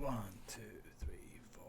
1, 2, 3, 4.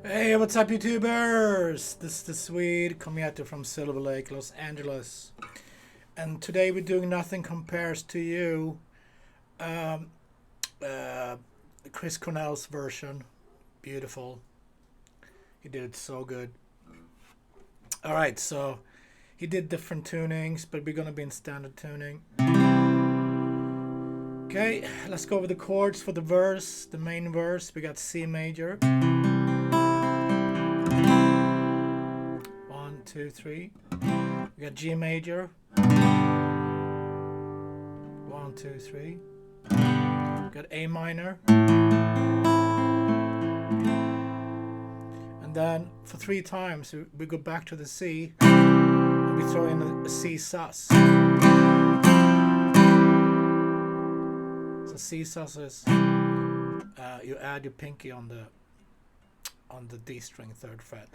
Hey, what's up, YouTubers? This is the Swede coming at you from Silver Lake, Los Angeles. And today we're doing Nothing Compares to You. Chris Cornell's version. Beautiful. He did it so good. Alright, so he did different tunings, but we're going to be in standard tuning. Okay, let's go over the chords for the verse. The main verse, we got C major. 1, 2, 3. We got G major. 1, 2, 3. We got A minor. And then for 3 times we go back to the C and we throw in a C sus. So C sus is you add your pinky on the D string 3rd fret.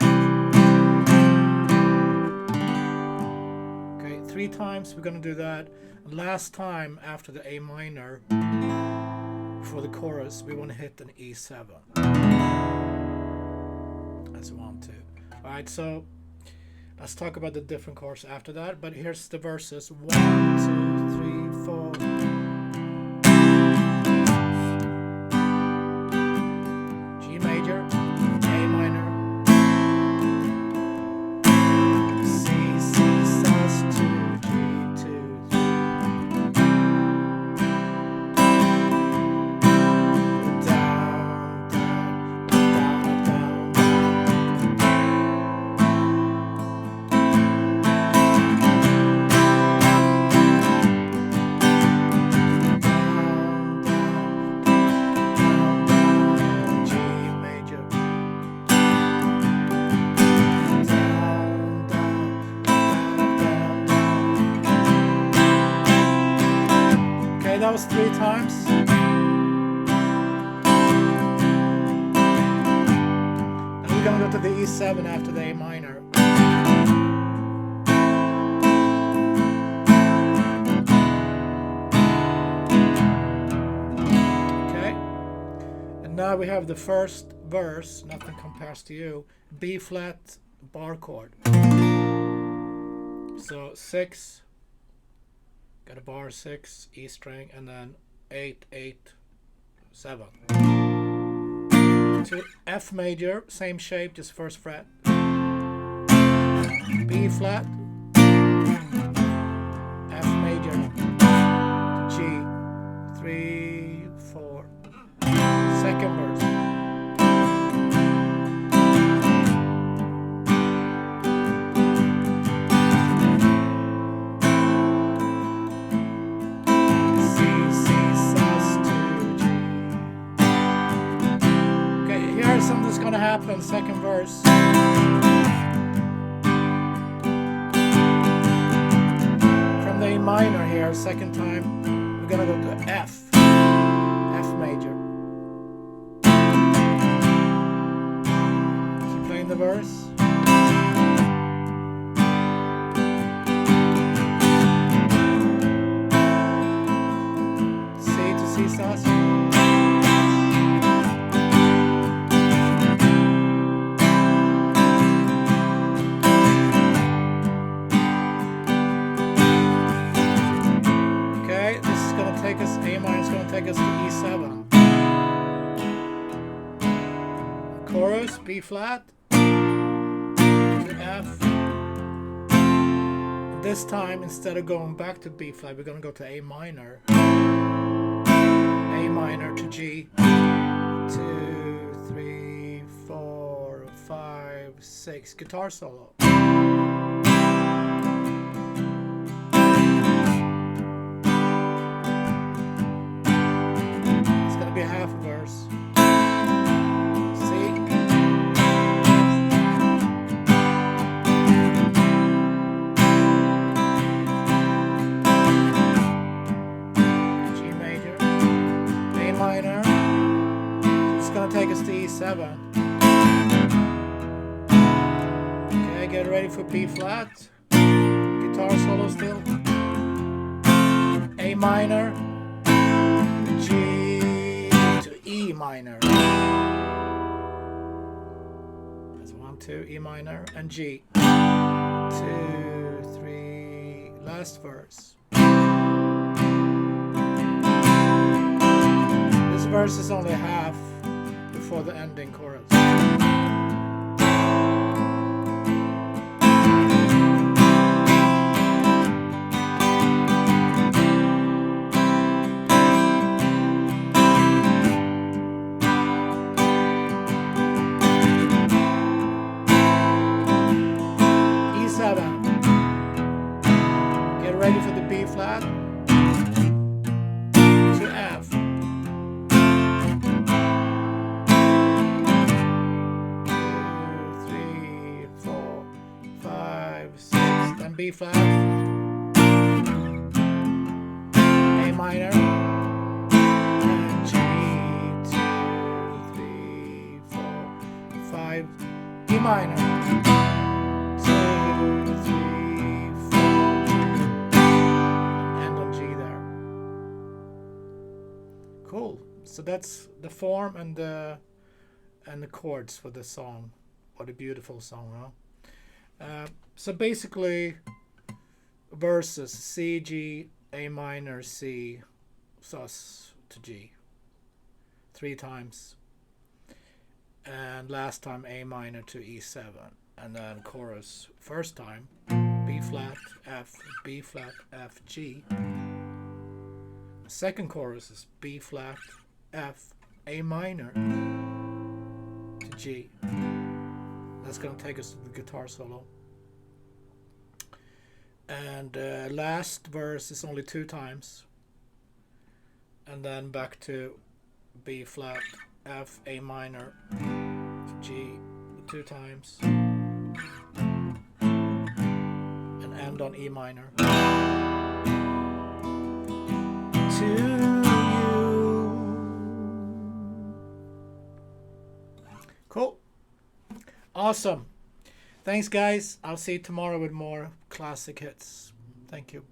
Okay, 3 times we're gonna do that. And last time after the A minor for the chorus we want to hit an E7. That's 1, 2. Alright, so let's talk about the different chords after that, but here's the verses. 1, 2, 3, 4. G major, A minor, C, C, sus, 2, G, 2, 3. Down, down, down, down, G major. Okay, that was 3 times. And we're gonna go to the E7 after the A minor. Okay. And now we have the first verse, Nothing Compares to You, B flat bar chord. So 6, got a bar 6, E string, and then 8, 8, 7. To F major, same shape, just 1st fret. B flat, F major, G, 3, 4. 2nd verse. C, C, sus, 2, G. Okay, here's something that's gonna happen. 2nd verse. From the A minor here, 2nd time, we're gonna go to F. F major. Keep playing the verse. C to C sus. Okay, this is gonna take us, A minor is gonna take us to E7. chorus, B flat to F. This time, instead of going back to B flat, we're going to go to A minor. A minor to G. 2, 3, 4, 5, 6. Guitar solo. It's going to be a half a verse. Take us to E7. Okay, get ready for B flat. Guitar solo still. A minor, G to E minor. That's 1, 2, E minor, and G. 2, 3, last verse. This verse is only half for the ending chorus. E7. Get ready for the B flat to F. B flat, A minor, and G, 2, 3, 4, 5, E minor, 2, 3, 4, and on G there. Cool. So that's the form and the chords for the song. What a beautiful song, huh? So basically, verses C, G, A minor, C, sus to G. 3 times. And last time A minor to E7. And then chorus, first time, B flat, F, B flat, F, G. Second chorus is B flat, F, A minor to G. That's going to take us to the guitar solo. And last verse is only 2 times. And then back to B flat, F, A minor, to G 2 times. And end on E minor. To you. Cool. Awesome. Thanks, guys. I'll see you tomorrow with more classic hits. Thank you.